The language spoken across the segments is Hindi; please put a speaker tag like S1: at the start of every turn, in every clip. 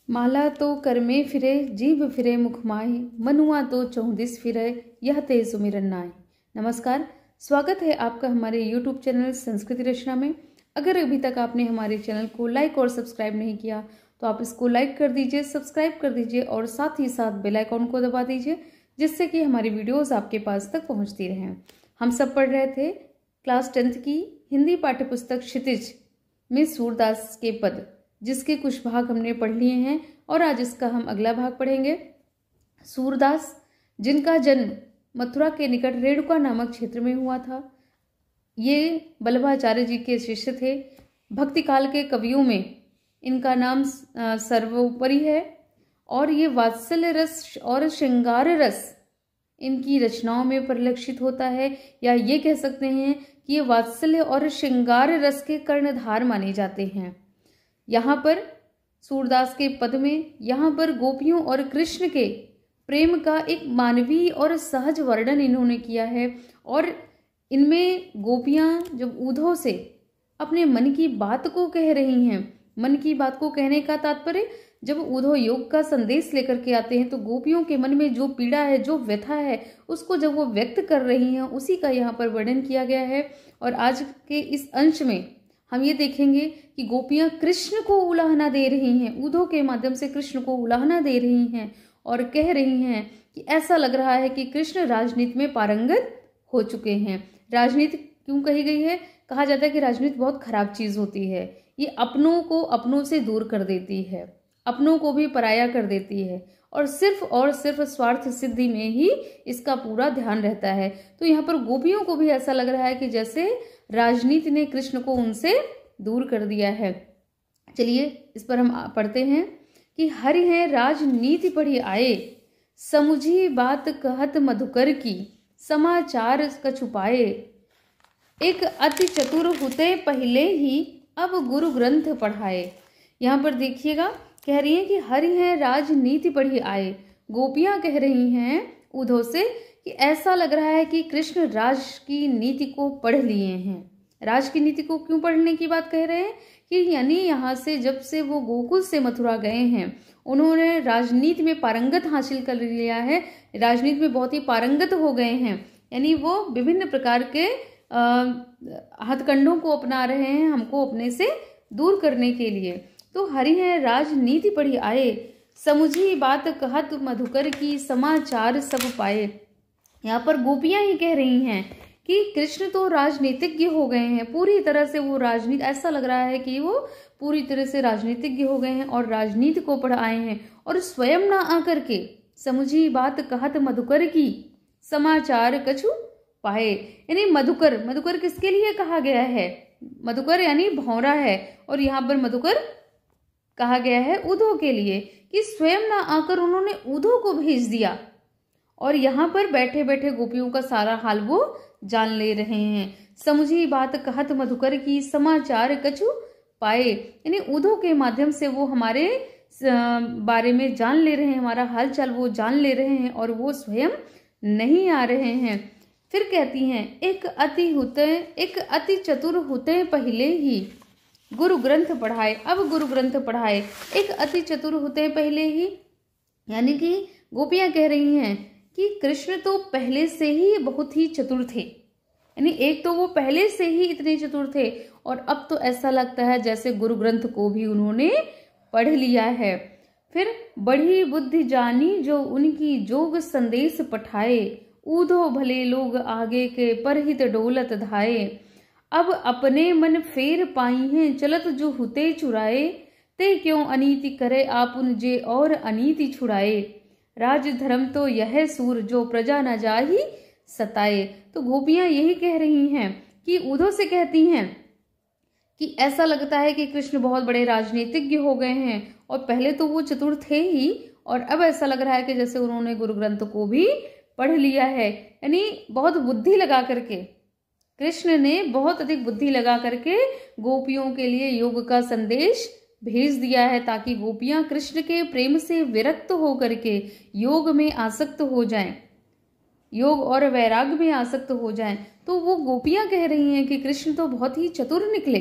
S1: माला तो कर में फिरे जीभ फिरे मुख माहे, मनुआ तो चौदिस फिरे यह ते सुमिरन नाय। नमस्कार, स्वागत है आपका हमारे YouTube चैनल संस्कृति रचना में। अगर अभी तक आपने हमारे चैनल को लाइक और सब्सक्राइब नहीं किया तो आप इसको लाइक कर दीजिए, सब्सक्राइब कर दीजिए और साथ ही साथ बेल आइकॉन को दबा दीजिए, जिससे कि हमारी वीडियोस आपके पास तक पहुंचती रहें। हम सब पढ़ रहे थे क्लास 10th की हिंदी पाठ्यपुस्तक क्षितिज में सूरदास के पद, जिसके कुछ भाग हमने पढ़ लिए हैं और आज इसका हम अगला भाग पढ़ेंगे। सूरदास, जिनका जन्म मथुरा के निकट रेणुका नामक क्षेत्र में हुआ था, ये वल्लभाचार्य जी के शिष्य थे। भक्ति काल के कवियों में इनका नाम सर्वोपरि है और ये वात्सल्य रस और श्रृंगार रस इनकी रचनाओं में परिलक्षित होता है, या ये कह सकते हैं कि ये वात्सल्य और श्रृंगार रस के कर्णधार माने जाते हैं। यहाँ पर सूरदास के पद में यहाँ पर गोपियों और कृष्ण के प्रेम का एक मानवीय और सहज वर्णन इन्होंने किया है। और इनमें गोपियाँ जब उद्धव से अपने मन की बात को कह रही हैं, मन की बात को कहने का तात्पर्य, जब उद्धव योग का संदेश लेकर के आते हैं तो गोपियों के मन में जो पीड़ा है, जो व्यथा है, उसको जब वो व्यक्त कर रही हैं, उसी का यहाँ पर वर्णन किया गया है। और आज के इस अंश में हम ये देखेंगे कि गोपियां कृष्ण को उलाहना दे रही हैं, उद्धव के माध्यम से कृष्ण को उलाहना दे रही हैं और कह रही हैं कि ऐसा लग रहा है कि कृष्ण राजनीति में पारंगत हो चुके हैं। राजनीति क्यों कही गई है? कहा जाता है कि राजनीति बहुत खराब चीज होती है। ये अपनों को अपनों से दूर कर देती है, अपनों को भी पराया कर देती है और सिर्फ स्वार्थ सिद्धि में ही इसका पूरा ध्यान रहता है। तो यहाँ पर गोपियों को भी ऐसा लग रहा है कि जैसे राजनीति ने कृष्ण को उनसे दूर कर दिया है। चलिए इस पर हम पढ़ते हैं कि हरि है राजनीति पढ़ी आए, समुझी बात कहत मधुकर की, समाचार का छुपाए। एक अति चतुर हुते पहले ही, अब गुरु ग्रंथ पढ़ाए। यहाँ पर देखिएगा, कह रही है कि हरि है राजनीति पढ़ी आए। गोपियां कह रही हैं उद्धव से कि ऐसा लग रहा है कि कृष्ण राज की नीति को पढ़ लिए हैं। राज की नीति को क्यों पढ़ने की बात कह रहे हैं? कि यानी यहाँ से जब से वो गोकुल से मथुरा गए हैं, उन्होंने राजनीति में पारंगत हासिल कर लिया है, राजनीति में बहुत ही पारंगत हो गए हैं। यानी वो विभिन्न प्रकार के हथकंडों को अपना रहे हैं हमको अपने से दूर करने के लिए। तो हरि है राजनीति पढ़ी आए, समुझी बात कहत मधुकर की, समाचार सब पाए। यहाँ पर गोपियां ही कह रही हैं कि कृष्ण तो राजनीतिज्ञ हो गए हैं, पूरी तरह से वो राजनीति, ऐसा लग रहा है कि वो पूरी तरह से राजनीतिज्ञ हो गए हैं और राजनीति को पढ़ आए हैं। और स्वयं ना आकर के समुझी बात कहत मधुकर की, समाचार कछु पाए। यानी मधुकर किसके लिए कहा गया है? मधुकर यानी भौरा है, और यहाँ पर मधुकर कहा गया है उद्धव के लिए, कि स्वयं ना आकर उन्होंने उद्धव को भेज दिया और यहाँ पर बैठे बैठे गोपियों का सारा हाल वो जान ले रहे हैं। समुझी बात कहत मधुकर की, समाचार कछु पाए। यानी उद्धव के माध्यम से वो हमारे बारे में जान ले रहे हैं, हमारा हाल चाल वो जान ले रहे हैं और वो स्वयं नहीं आ रहे हैं। फिर कहती हैं, एक अति चतुर होते पहले ही, गुरु ग्रंथ पढ़ाए। अब गुरु ग्रंथ पढ़ाए। एक अति चतुर होते पहले ही, यानी कि गोपियां कह रही हैं कि कृष्ण तो पहले से ही बहुत ही चतुर थे। यानी एक तो वो पहले से ही इतने चतुर थे और अब तो ऐसा लगता है जैसे गुरु ग्रंथ को भी उन्होंने पढ़ लिया है। फिर बड़ी बुद्धि जानी जो उनकी जोग संदेश पठाए, उद्धव भले लोग आगे के परहित डोलत धाए। अब अपने मन फेर पाई हैं, चलत जो हुते चुराए, ते क्यों अनीति करे आपुन जे और अनीति छुड़ाए। राज धर्म तो यह सूर जो प्रजा न जाही सताए। तो गोपियां यही कह रही हैं कि उद्धव से कहती हैं कि ऐसा लगता है कि कृष्ण बहुत बड़े राजनीतिज्ञ हो गए हैं और पहले तो वो चतुर थे ही, और अब ऐसा लग रहा है कि जैसे उन्होंने गुरु ग्रंथ को भी पढ़ लिया है। यानी बहुत बुद्धि लगा करके, कृष्ण ने बहुत अधिक बुद्धि लगा करके गोपियों के लिए योग का संदेश भेज दिया है, ताकि गोपियां कृष्ण के प्रेम से विरक्त हो करके योग में आसक्त हो जाएं, योग और वैराग्य में आसक्त हो जाएं। तो वो गोपियां कह रही हैं कि कृष्ण तो बहुत ही चतुर निकले,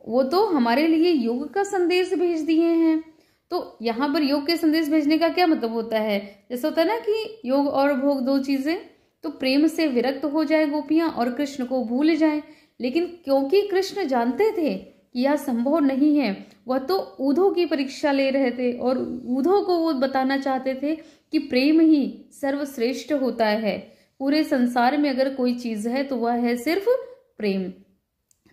S1: वो तो हमारे लिए योग का संदेश भेज दिए हैं। तो यहाँ पर योग के संदेश भेजने का क्या मतलब होता है? जैसा होता है ना कि योग और भोग दो चीजें, तो प्रेम से विरक्त हो जाए गोपियां और कृष्ण को भूल जाएं। लेकिन क्योंकि कृष्ण जानते थे कि यह संभव नहीं है, वह तो ऊधो की परीक्षा ले रहे थे और ऊधो को वो बताना चाहते थे कि प्रेम ही सर्वश्रेष्ठ होता है। पूरे संसार में अगर कोई चीज है तो वह है सिर्फ प्रेम।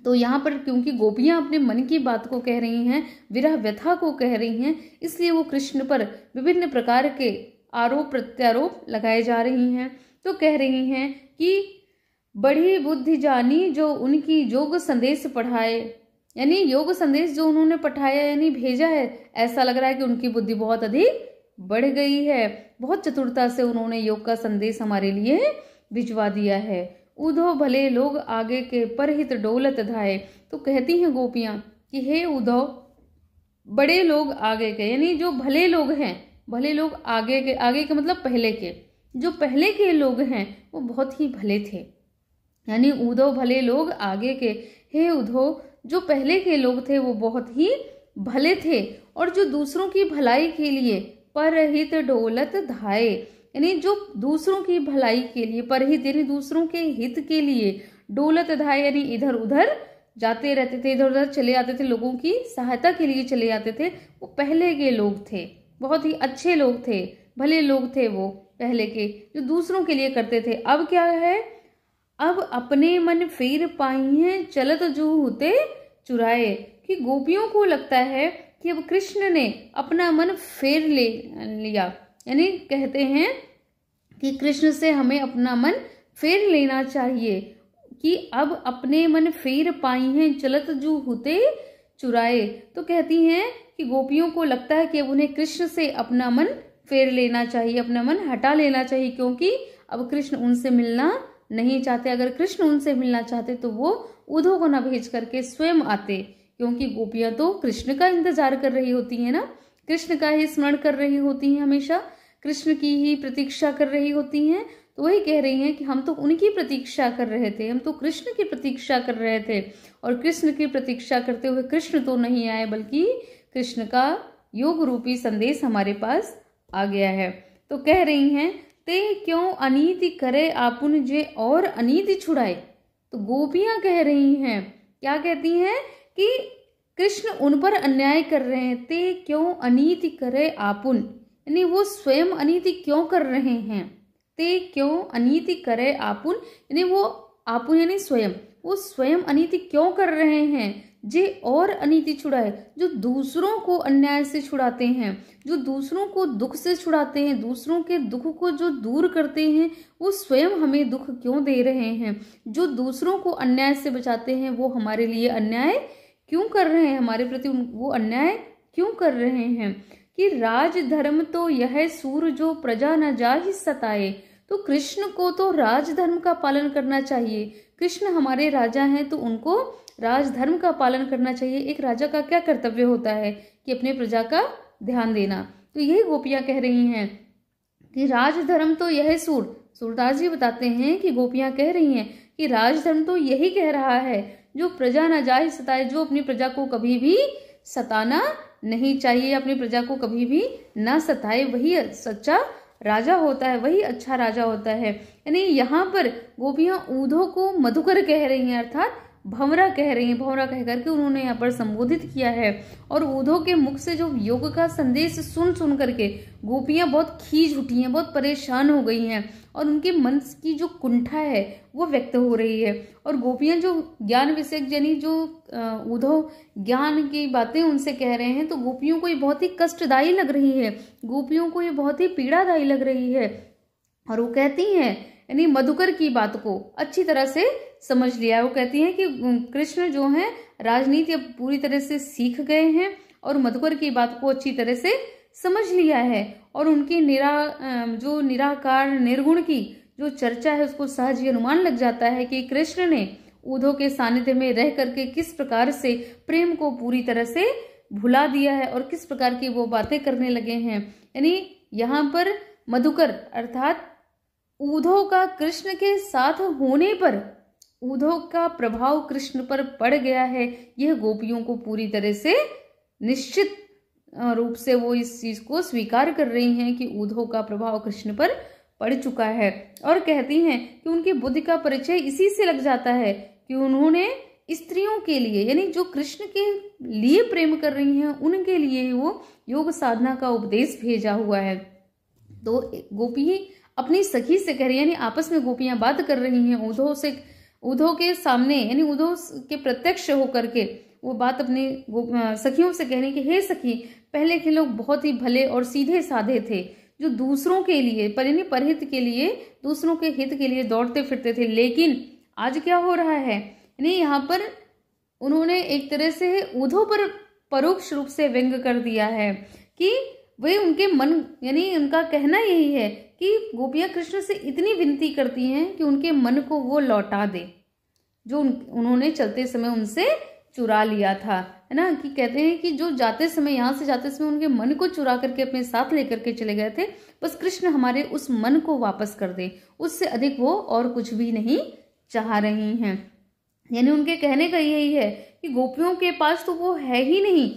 S1: तो यहाँ पर क्योंकि गोपियां अपने मन की बात को कह रही हैं, विरह व्यथा को कह रही हैं, इसलिए वो कृष्ण पर विभिन्न प्रकार के आरोप प्रत्यारोप लगाए जा रही हैं। तो कह रही हैं कि बड़ी बुद्धि जानी जो उनकी योग संदेश पढ़ाए, यानी योग संदेश जो उन्होंने पठाया यानी भेजा है, ऐसा लग रहा है कि उनकी बुद्धि बहुत अधिक बढ़ गई है। बहुत चतुरता से उन्होंने योग का संदेश हमारे लिए भिजवा दिया है। ऊधो भले लोग आगे के परहित डोलत धाये। तो कहती हैं गोपियां कि हे ऊधो, बड़े लोग आगे के, यानी जो भले लोग हैं, भले लोग आगे के मतलब पहले के, जो पहले के लोग हैं वो बहुत ही भले थे। यानी ऊधो भले लोग आगे के, हे ऊधो जो पहले के लोग थे वो बहुत ही भले थे और जो दूसरों की भलाई के लिए परहित डोलत धाये, यानी जो दूसरों की भलाई के लिए, परहित यानी दूसरों के हित के लिए, डोलत धाये यानी इधर उधर जाते रहते थे, इधर उधर चले आते थे, लोगों की सहायता के लिए चले आते थे, वो पहले के लोग थे। बहुत ही अच्छे लोग थे, भले लोग थे वो पहले के, जो दूसरों के लिए करते थे। अब क्या है? अब अपने मन फेर पाई हैं चलत जो होते चुराए, कि गोपियों को लगता है कि अब कृष्ण ने अपना मन फेर लिया, यानी कहते हैं कि कृष्ण से हमें अपना मन फेर लेना चाहिए, कि अब अपने मन फेर पाई हैं चलत जो होते चुराए। तो कहती हैं कि गोपियों को लगता है कि अब उन्हें कृष्ण से अपना मन फेर लेना चाहिए, अपना मन हटा लेना चाहिए, क्योंकि अब कृष्ण उनसे मिलना नहीं चाहते। अगर कृष्ण उनसे मिलना चाहते तो वो ऊधो को न भेज करके स्वयं आते, क्योंकि गोपियां तो कृष्ण का इंतजार कर रही होती हैं ना, कृष्ण का ही स्मरण कर रही होती हैं, हमेशा कृष्ण की ही प्रतीक्षा कर रही होती हैं। तो वही कह रही हैं कि हम तो उनकी प्रतीक्षा कर रहे थे, हम तो कृष्ण की प्रतीक्षा कर रहे थे, और कृष्ण की प्रतीक्षा करते हुए कृष्ण तो नहीं आए, बल्कि कृष्ण का योग रूपी संदेश हमारे पास आ गया है। तो कह रही हैं ते क्यों अनीति करे आपुन जे और अनीति छुड़ाए। तो गोपियां कह रही हैं, क्या कहती हैं कि कृष्ण उन पर अन्याय कर रहे हैं। ते क्यों अनीति करे आपुन, यानी वो स्वयं अनीति क्यों कर रहे हैं। ते क्यों अनीति करे आपुन, यानी वो आपुन यानी स्वयं, वो स्वयं अनीति क्यों कर रहे हैं। जे और अनीति छुड़ाए, जो दूसरों को अन्याय से छुड़ाते हैं, जो दूसरों को दुख से छुड़ाते हैं, दूसरों के दुख को जो दूर करते हैं, वो स्वयं हमें दुख क्यों दे रहे हैं। जो दूसरों को अन्याय से बचाते हैं वो हमारे लिए अन्याय क्यों कर रहे हैं, हमारे प्रति वो अन्याय क्यों कर रहे हैं। कि राज धर्म तो यह सूर जो प्रजा न जाहि सताए। तो कृष्ण को तो राजधर्म का पालन करना चाहिए, कृष्ण हमारे राजा हैं तो उनको राजधर्म का पालन करना चाहिए। एक राजा का क्या कर्तव्य होता है कि अपने प्रजा का ध्यान देना। तो यही गोपियां कह रही हैं कि राजधर्म तो यह सूरदास जी बताते हैं कि गोपियां कह रही हैं कि राजधर्म तो यही कह रहा है, जो प्रजा न जाहि सताए, जो अपनी प्रजा को कभी भी सताना नहीं चाहिए, अपनी प्रजा को कभी भी ना सताए, वही सच्चा राजा होता है, वही अच्छा राजा होता है। यानी यहाँ पर गोपियां ऊधो को मधुकर कह रही हैं, अर्थात भंवरा कह रही हैं। भंवरा कह करके उन्होंने यहाँ पर संबोधित किया है। और ऊधो के मुख से जो योग का संदेश सुन करके गोपियां बहुत खींच उठी हैं, बहुत परेशान हो गई हैं, और उनके मन की जो कुंठा है वो व्यक्त हो रही है। और गोपियां जो ज्ञान विषय यानी जो ऊधो ज्ञान की बातें उनसे कह रहे हैं, तो गोपियों को ये बहुत ही कष्टदायी लग रही है, गोपियों को ये बहुत ही पीड़ादायी लग रही है। और वो कहती हैं, यानी मधुकर की बात को अच्छी तरह से समझ लिया है। वो कहती हैं कि कृष्ण जो है राजनीति अब पूरी तरह से सीख गए हैं और मधुकर की बात को अच्छी तरह से समझ लिया है, और उनकी जो निराकार निर्गुण की जो चर्चा है उसको सहज ही अनुमान लग जाता है कि कृष्ण ने ऊधो के सानिध्य में रह करके किस प्रकार से प्रेम को पूरी तरह से भुला दिया है और किस प्रकार की वो बातें करने लगे हैं। यानी यहाँ पर मधुकर अर्थात ऊधो का कृष्ण के साथ होने पर ऊधो का प्रभाव कृष्ण पर पड़ गया है, यह गोपियों को पूरी तरह से निश्चित रूप से वो इस चीज को स्वीकार कर रही हैं कि उद्धव का प्रभाव कृष्ण पर पड़ चुका है, और कहती हैं कि उनकी बुद्धि का परिचय इसी से लग जाता है कि उन्होंने स्त्रियों के लिए, यानी जो कृष्ण के लिए प्रेम कर रही हैं, उनके लिए वो योग साधना का उपदेश भेजा हुआ है। तो गोपी अपनी सखी से कह रही है, यानी आपस में गोपियां बात कर रही हैं उद्धव के सामने, यानी उद्धव के प्रत्यक्ष होकर के वो बात अपनी सखियों से कह रही कि हे सखी, पहले के लोग बहुत ही भले और सीधे साधे थे, जो दूसरों के लिए परहित के लिए, दूसरों के हित के लिए दौड़ते फिरते थे। लेकिन आज क्या हो रहा है, यानी यहाँ पर उन्होंने एक तरह से उद्धव पर परोक्ष रूप से व्यंग कर दिया है कि वे उनके मन, यानी उनका कहना यही है कि गोपियां कृष्ण से इतनी विनती करती हैं कि उनके मन को वो लौटा दे जो उन्होंने चलते समय उनसे चुरा लिया था, है ना। कि कहते हैं कि जो जाते समय, यहाँ से जाते समय उनके मन को चुरा करके अपने साथ लेकर के चले गए थे, बस कृष्ण हमारे उस मन को वापस कर दे, उससे अधिक वो और कुछ भी नहीं चाह रही हैं। यानी उनके कहने का यही है कि गोपियों के पास तो वो है ही नहीं,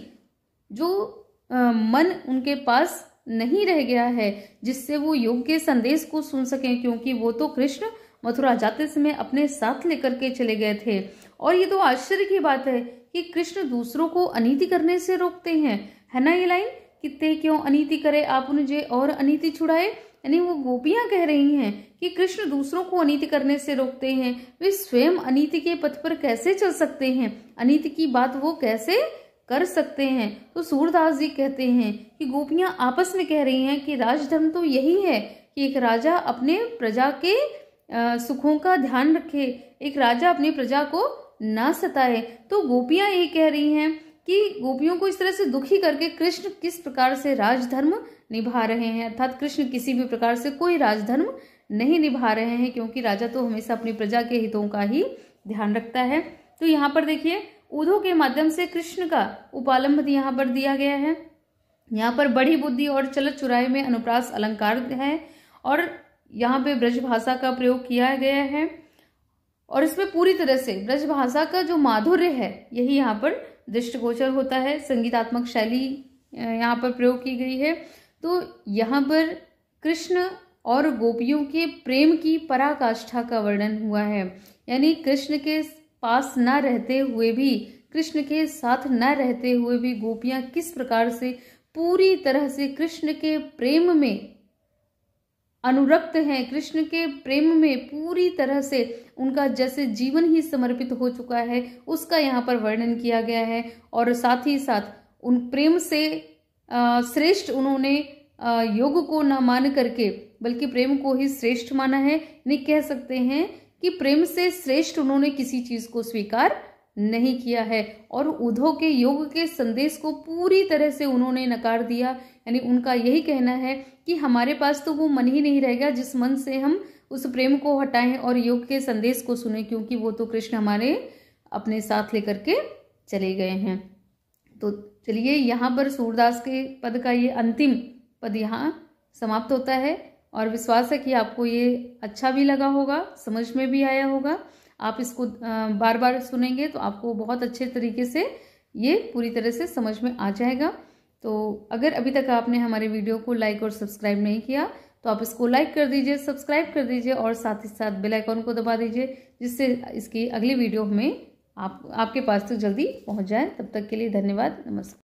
S1: जो मन उनके पास नहीं रह गया है जिससे वो योग के संदेश को सुन सकें, क्योंकि वो तो कृष्ण मथुरा जाते समय अपने साथ लेकर के चले गए थे। और ये तो आश्चर्य की बात है कि कृष्ण दूसरों को अनीति करने से रोकते हैं, है ना ये लाइन, कितने क्यों अनीति करे आप मुझे और अनीति छुड़ाए। यानी वो गोपियां कह रही हैं कि कृष्ण दूसरों को अनीति करने से रोकते हैं, वे स्वयं अनीति के पथ पर कैसे चल सकते हैं, अनीति की बात वो कैसे कर सकते हैं। तो सूरदास जी कहते हैं कि गोपियां आपस में कह रही हैं कि राजधर्म तो यही है कि एक राजा अपने प्रजा के सुखों का ध्यान रखे, एक राजा अपनी प्रजा को ना सताए। तो गोपियां ये कह रही हैं कि गोपियों को इस तरह से दुखी करके कृष्ण किस प्रकार से राजधर्म निभा रहे हैं, अर्थात कृष्ण किसी भी प्रकार से कोई राजधर्म नहीं निभा रहे हैं, क्योंकि राजा तो हमेशा अपनी प्रजा के हितों का ही ध्यान रखता है। तो यहाँ पर देखिए उद्धव के माध्यम से कृष्ण का उपालंब यहाँ पर दिया गया है। यहाँ पर बड़ी बुद्धि और चलत चुराए में अनुप्रास अलंकार है, और यहाँ पे ब्रज भाषा का प्रयोग किया गया है, और इसमें पूरी तरह से ब्रज भाषा का जो माधुर्य है यही यहाँ पर दृष्टिगोचर होता है। संगीतात्मक शैली यहाँ पर प्रयोग की गई है। तो यहाँ पर कृष्ण और गोपियों के प्रेम की पराकाष्ठा का वर्णन हुआ है, यानी कृष्ण के पास न रहते हुए भी, कृष्ण के साथ न रहते हुए भी गोपियां किस प्रकार से पूरी तरह से कृष्ण के प्रेम में अनुरक्त हैं, कृष्ण के प्रेम में पूरी तरह से उनका जैसे जीवन ही समर्पित हो चुका है, उसका यहाँ पर वर्णन किया गया है। और साथ ही साथ उन प्रेम से श्रेष्ठ उन्होंने योग को न मान करके बल्कि प्रेम को ही श्रेष्ठ माना है। नहीं कह सकते हैं कि प्रेम से श्रेष्ठ उन्होंने किसी चीज को स्वीकार नहीं किया है, और उद्धव के योग के संदेश को पूरी तरह से उन्होंने नकार दिया। यानी उनका यही कहना है कि हमारे पास तो वो मन ही नहीं रहेगा जिस मन से हम उस प्रेम को हटाएं और योग के संदेश को सुने, क्योंकि वो तो कृष्ण हमारे अपने साथ लेकर के चले गए हैं। तो चलिए यहाँ पर सूरदास के पद का ये अंतिम पद यहाँ समाप्त होता है, और विश्वास है कि आपको ये अच्छा भी लगा होगा, समझ में भी आया होगा। आप इसको बार बार सुनेंगे तो आपको बहुत अच्छे तरीके से ये पूरी तरह से समझ में आ जाएगा। तो अगर अभी तक आपने हमारे वीडियो को लाइक और सब्सक्राइब नहीं किया तो आप इसको लाइक कर दीजिए, सब्सक्राइब कर दीजिए, और साथ ही साथ बेल आइकॉन को दबा दीजिए, जिससे इसकी अगली वीडियो में आपके पास तक जल्दी पहुंच जाए। तब तक के लिए धन्यवाद, नमस्कार।